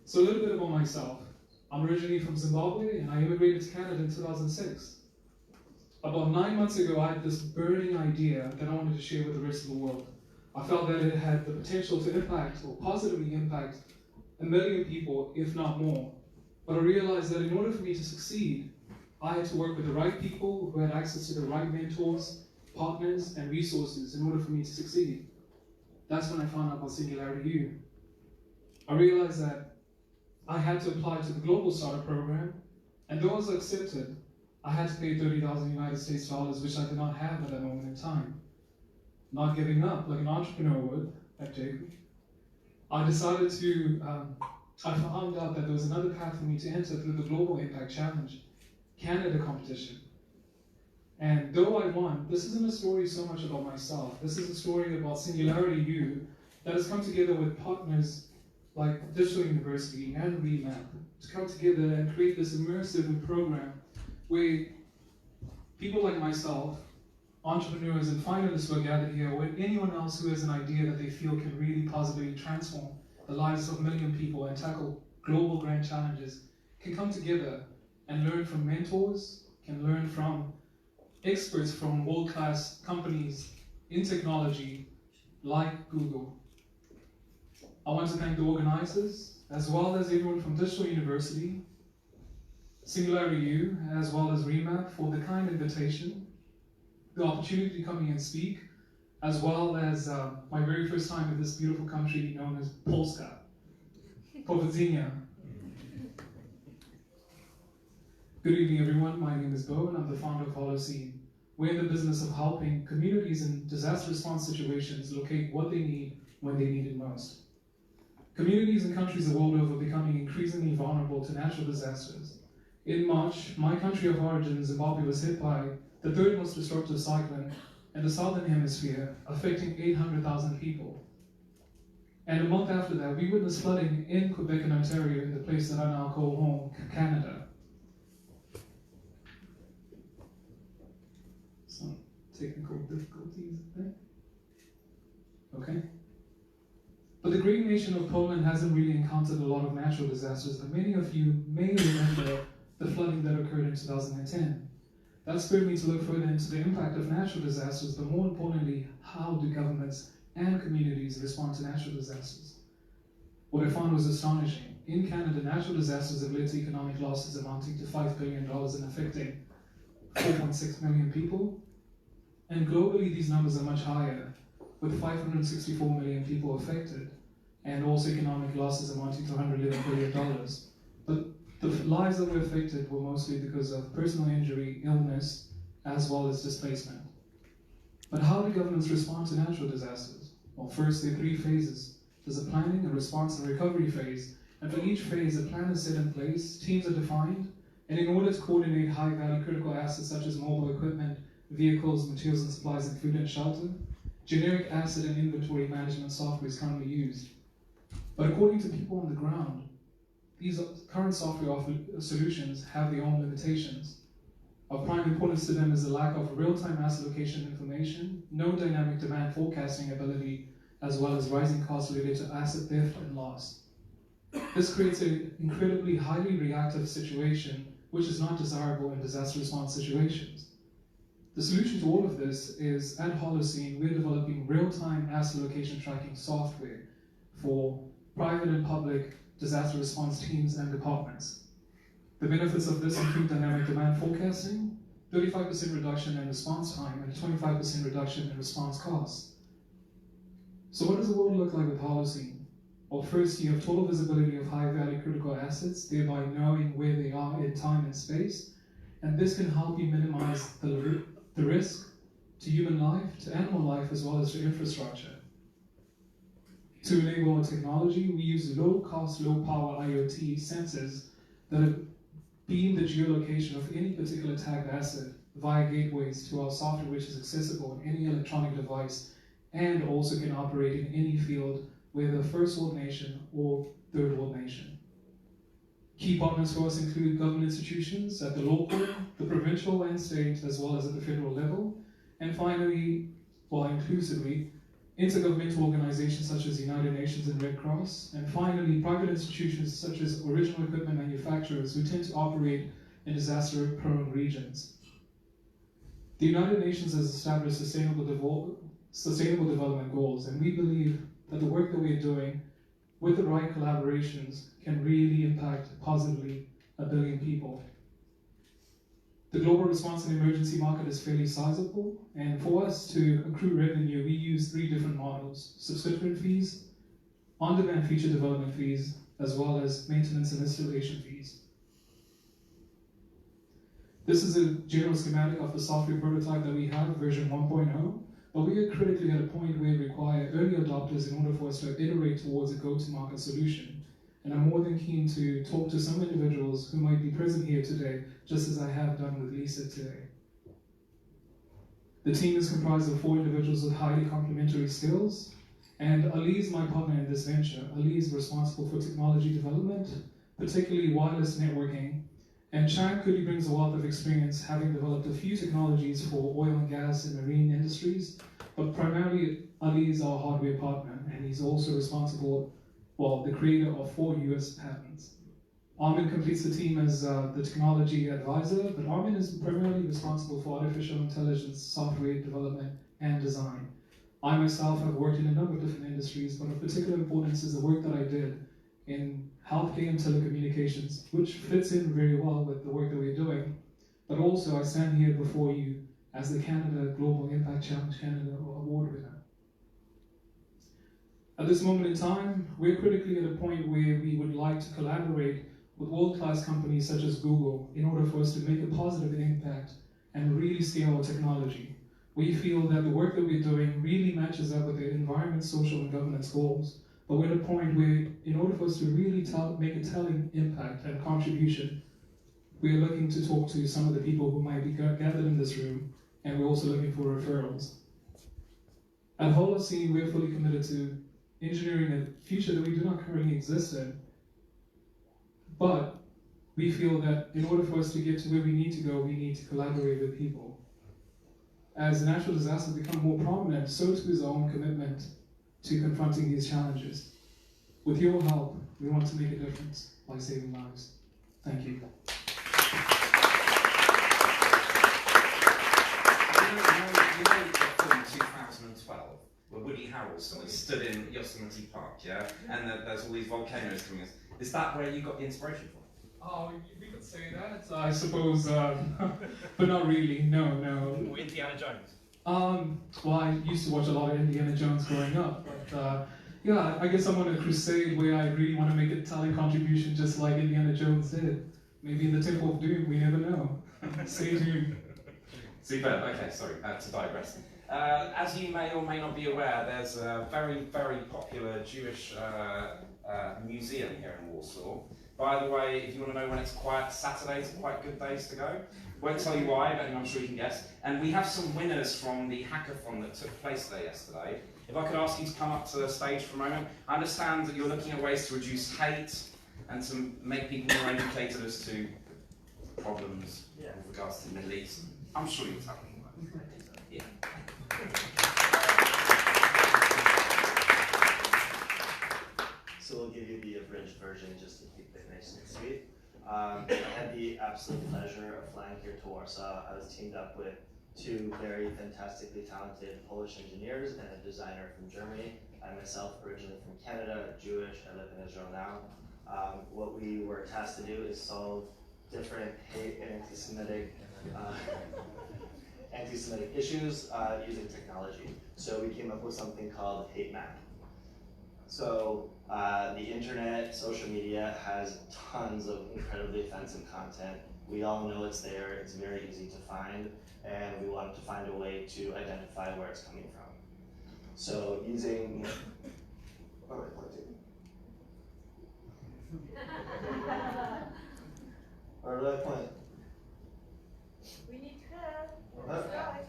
So a little bit about myself. I'm originally from Zimbabwe and I immigrated to Canada in 2006. About 9 months ago, I had this burning idea that I wanted to share with the rest of the world. I felt that it had the potential to impact or positively impact 1 million people, if not more. But I realized that in order for me to succeed, I had to work with the right people who had access to the right mentors, partners, and resources in order for me to succeed. That's when I found out about Singularity U. I realized that I had to apply to the Global Startup Program, and though I was accepted, I had to pay 30,000 United States dollars, which I did not have at that moment in time. Not giving up like an entrepreneur would, like Jakub, I decided to, I found out that there was another path for me to enter through the Global Impact Challenge Canada competition. And though I won, this isn't a story so much about myself. This is a story about Singularity U that has come together with partners like Digital University and HateMap to come together and create this immersive program where people like myself, entrepreneurs and finalists who are gathered here, or anyone else who has an idea that they feel can really positively transform the lives of 1 million people and tackle global grand challenges, can come together and learn from mentors, can learn from experts from world-class companies in technology like Google. I want to thank the organizers, as well as everyone from Digital University, Singularity U, as well as HateMap for the kind invitation, the opportunity to come here and speak, as well as my very first time in this beautiful country known as Polska, Powodzenia. Good evening, everyone. My name is Bo, and I'm the founder of Holocene. We're in the business of helping communities in disaster response situations locate what they need when they need it most. Communities and countries the world over are becoming increasingly vulnerable to natural disasters. In March, my country of origin, Zimbabwe, was hit by the third most destructive cyclone in the southern hemisphere, affecting 800,000 people. And a month after that, we witnessed flooding in Quebec and Ontario, in the place that I now call home, Canada. Some technical difficulties there. Okay. But the great nation of Poland hasn't really encountered a lot of natural disasters, but many of you may remember the flooding that occurred in 2010. That spurred me to look further into the impact of natural disasters, but more importantly, how do governments and communities respond to natural disasters? What I found was astonishing. In Canada, natural disasters have led to economic losses amounting to $5 billion and affecting 4.6 million people. And globally, these numbers are much higher, with 564 million people affected, and also economic losses amounting to $111 billion. But the lives that were affected were mostly because of personal injury, illness, as well as displacement. But how do governments respond to natural disasters? Well, first, there are 3 phases. There's a planning, a response, and recovery phase. And for each phase, a plan is set in place, teams are defined, and in order to coordinate high-value critical assets such as mobile equipment, vehicles, materials and supplies, and food and shelter, generic asset and inventory management software is currently used. But according to people on the ground, these current software solutions have their own limitations. Of prime importance to them is the lack of real-time asset location information, no dynamic demand forecasting ability, as well as rising costs related to asset theft and loss. This creates an incredibly highly reactive situation, which is not desirable in disaster response situations. The solution to all of this is, at Holocene, we're developing real-time asset location tracking software for private and public disaster response teams and departments. The benefits of this include dynamic demand forecasting, 35% reduction in response time, and a 25% reduction in response costs. So what does the world look like with Holocene? Well, first, you have total visibility of high-value critical assets, thereby knowing where they are in time and space, and this can help you minimize the risk to human life, to animal life, as well as to infrastructure. To enable our technology, we use low-cost, low-power IoT sensors that beam the geolocation of any particular tagged asset via gateways to our software, which is accessible on any electronic device and also can operate in any field, whether first world nation or third world nation. Key partners for us include government institutions at the local, the provincial and state, as well as at the federal level. And finally, well, inclusively, intergovernmental organizations such as the United Nations and Red Cross, and finally, private institutions such as original equipment manufacturers who tend to operate in disaster-prone regions. The United Nations has established sustainable development goals, and we believe that the work that we're doing with the right collaborations can really impact positively 1 billion people. The global response and emergency market is fairly sizable, and for us to accrue revenue, we use 3 different models: subscription fees, on-demand feature development fees, as well as maintenance and installation fees. This is a general schematic of the software prototype that we have, version 1.0, but we are critically at a point where we require early adopters in order for us to iterate towards a go-to-market solution. And I'm more than keen to talk to some individuals who might be present here today, just as I have done with Lisa today. The team is comprised of 4 individuals with highly complementary skills, and Ali is my partner in this venture. Ali is responsible for technology development, particularly wireless networking, and Chan Kudi brings a wealth of experience, having developed a few technologies for oil and gas and marine industries, but primarily Ali is our hardware partner, and he's also responsible, well, the creator of 4 US patents. Armin completes the team as the technology advisor, but Armin is primarily responsible for artificial intelligence, software development, and design. I myself have worked in a number of different industries, but of particular importance is the work that I did in healthcare and telecommunications, which fits in very well with the work that we're doing. But also, I stand here before you as the Canada Global Impact Challenge Canada Award winner. At this moment in time, we're critically at a point where we would like to collaborate with world-class companies such as Google in order for us to make a positive impact and really scale our technology. We feel that the work that we're doing really matches up with the environment, social, and governance goals. But we're at a point where, in order for us to really make a telling impact and contribution, we're looking to talk to some of the people who might be gathered in this room, and we're also looking for referrals. At Holocene, we're fully committed to engineering a future that we do not currently exist in. But we feel that in order for us to get to where we need to go, we need to collaborate with people. As natural disasters become more prominent, so too is our own commitment to confronting these challenges. With your help, we want to make a difference by saving lives. Thank you. You know the film 2012, where Woody Harrelson stood in Yosemite Park, yeah? And there's all these volcanoes coming in. Is that where you got the inspiration from? Oh, we could say that, I suppose, but not really, no. Or Indiana Jones? Well, I used to watch a lot of Indiana Jones growing up, but yeah, I guess I'm on a crusade where I really want to make a telling contribution just like Indiana Jones did. Maybe in the Temple of Doom, we never know. Stay tuned. Super, okay, sorry, to digress. As you may or may not be aware, there's a very, very popular Jewish museum here in Warsaw. By the way, if you want to know when it's quiet, Saturdays are quite good days to go. Won't tell you why, but I'm sure you can guess. And we have some winners from the hackathon that took place there yesterday. If I could ask you to come up to the stage for a moment. I understand that you're looking at ways to reduce hate and to make people more educated as to problems with regards to the Middle East. I'm sure you'll tell me why. Yeah. So we'll give you the abridged version just to keep it nice and sweet. I had the absolute pleasure of flying here to Warsaw. I was teamed up with 2 very fantastically talented Polish engineers and a designer from Germany. I myself, originally from Canada, Jewish, I live in Israel now. What we were tasked to do is solve different hate and anti-Semitic issues using technology. So we came up with something called HateMap. So the internet, social media has tons of incredibly offensive content. We all know it's there, it's very easy to find, and we wanted to find a way to identify where it's coming from. So using, where do I point? We need to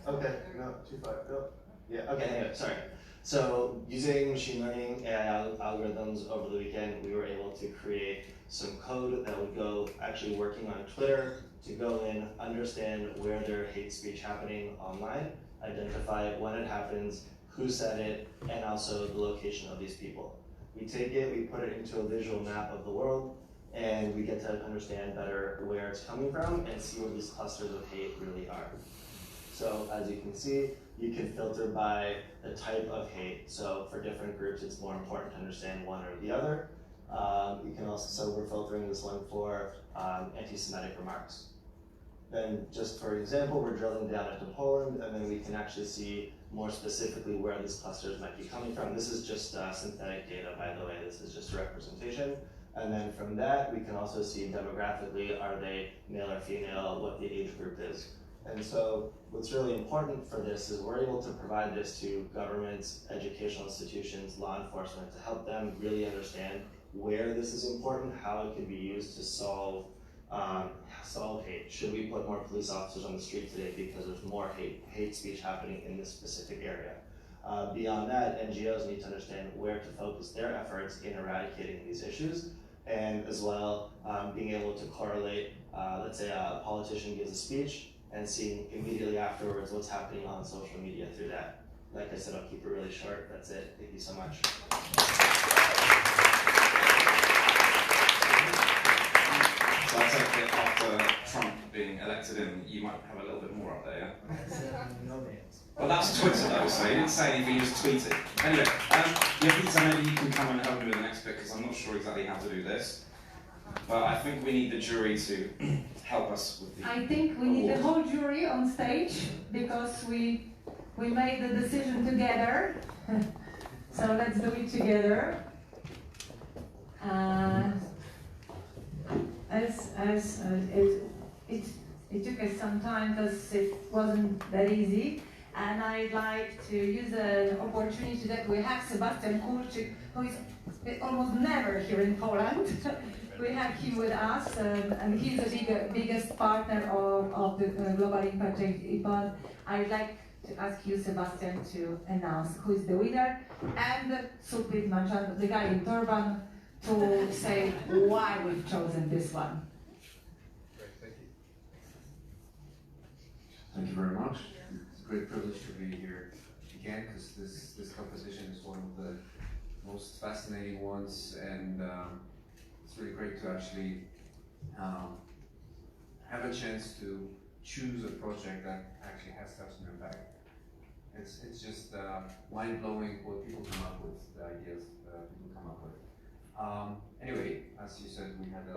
Okay, no, too far, go. Yeah, okay, anyway, sorry. So using machine learning AI algorithms over the weekend, we were able to create some code that would go, actually working on Twitter, to go in, understand where there's hate speech happening online, identify when it happens, who said it, and also the location of these people. We take it, we put it into a visual map of the world, and we get to understand better where it's coming from and see what these clusters of hate really are. So as you can see, you can filter by the type of hate. So for different groups, it's more important to understand one or the other. You can also, so we're filtering this one for anti-Semitic remarks. Then just for example, we're drilling down into Poland, and then we can actually see more specifically where these clusters might be coming from. This is just synthetic data, by the way. This is just a representation. And then from that, we can also see demographically, are they male or female, what the age group is. And so what's really important for this is we're able to provide this to governments, educational institutions, law enforcement, to help them really understand where this is important, how it can be used to solve hate. Should we put more police officers on the street today because there's more hate speech happening in this specific area? Beyond that, NGOs need to understand where to focus their efforts in eradicating these issues, and as well being able to correlate, let's say a politician gives a speech, and seeing immediately afterwards what's happening on social media through that. Like I said, I'll keep it really short. That's it. Thank you so much. So I take it after Trump being elected in, you might have a little bit more up there, yeah? Well, that's Twitter though, so you didn't say anything, you just tweeted. Anyway, Jowita, maybe you can come and help me with the next bit, because I'm not sure exactly how to do this. But I think we need the jury to help us with the I think we need the whole jury on stage, because we made the decision together. So let's do it together. It took us some time because it wasn't that easy, and I'd like to use the opportunity that we have Sebastian Kulczyk, who is almost never here in Poland. We have him with us, and he's the biggest partner of the Global Impact. But I'd like to ask you, Sebastian, to announce who is the winner, and Supreet Manchanda, the guy in turban, to say why we've chosen this one. Great, thank you. Thank you very much. It's a great privilege to be here again, because this competition is one of the most fascinating ones, and it's really great to actually have a chance to choose a project that actually has such an impact. It's just mind-blowing what people come up with, the ideas people come up with. Anyway, as you said, we had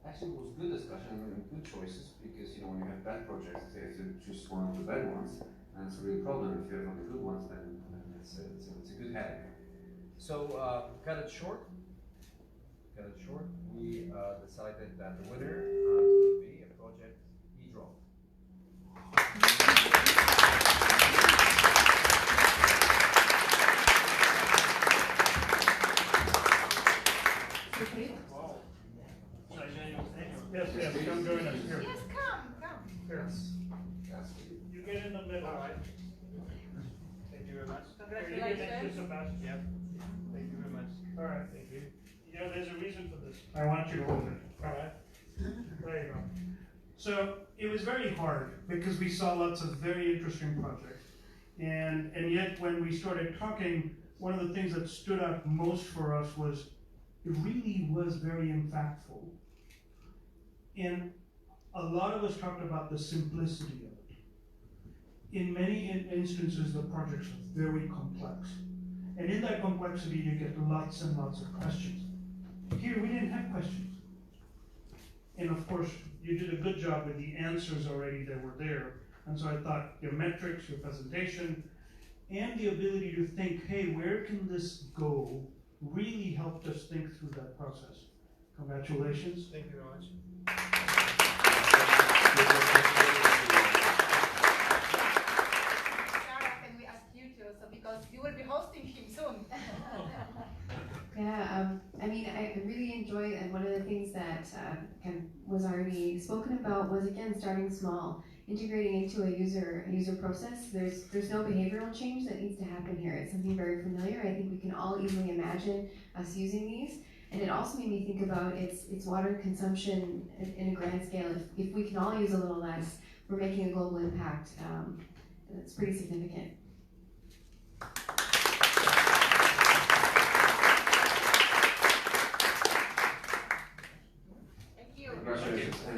actually it was good discussion and good choices, because when you have bad projects, you have to choose one of the bad ones, and it's a real problem. If you have only good ones, then it's a good headache. So, cut it short. We decided that the winner would be a project eDrop. Wow. Yes, come join us here. Yes, come. Here. You get in the middle. All right. Thank you very much. Congratulations. Here, you get next to Sebastian. Yep. Thank you very much. All right, thank you. There's a reason for this. I want you to hold it. All right. There you go. So it was very hard because we saw lots of very interesting projects, and yet when we started talking, one of the things that stood out most for us was it really was very impactful. And a lot of us talked about the simplicity of it. In many instances, the projects are very complex. And in that complexity, you get lots and lots of questions. Here, we didn't have questions. And of course, you did a good job with the answers already that were there. And so I thought your metrics, your presentation, and the ability to think, hey, where can this go, really helped us think through that process. Congratulations. Thank you very much. Sarah, can we ask you to? So because you will be hosting him soon. Yeah, I really enjoyed, and one of the things that was already spoken about was, again, starting small, integrating into a user process. There's no behavioral change that needs to happen here. It's something very familiar. I think we can all easily imagine us using these. And it also made me think about its water consumption in a grand scale. If we can all use a little less, we're making a global impact. That's pretty significant. you. Congratulations.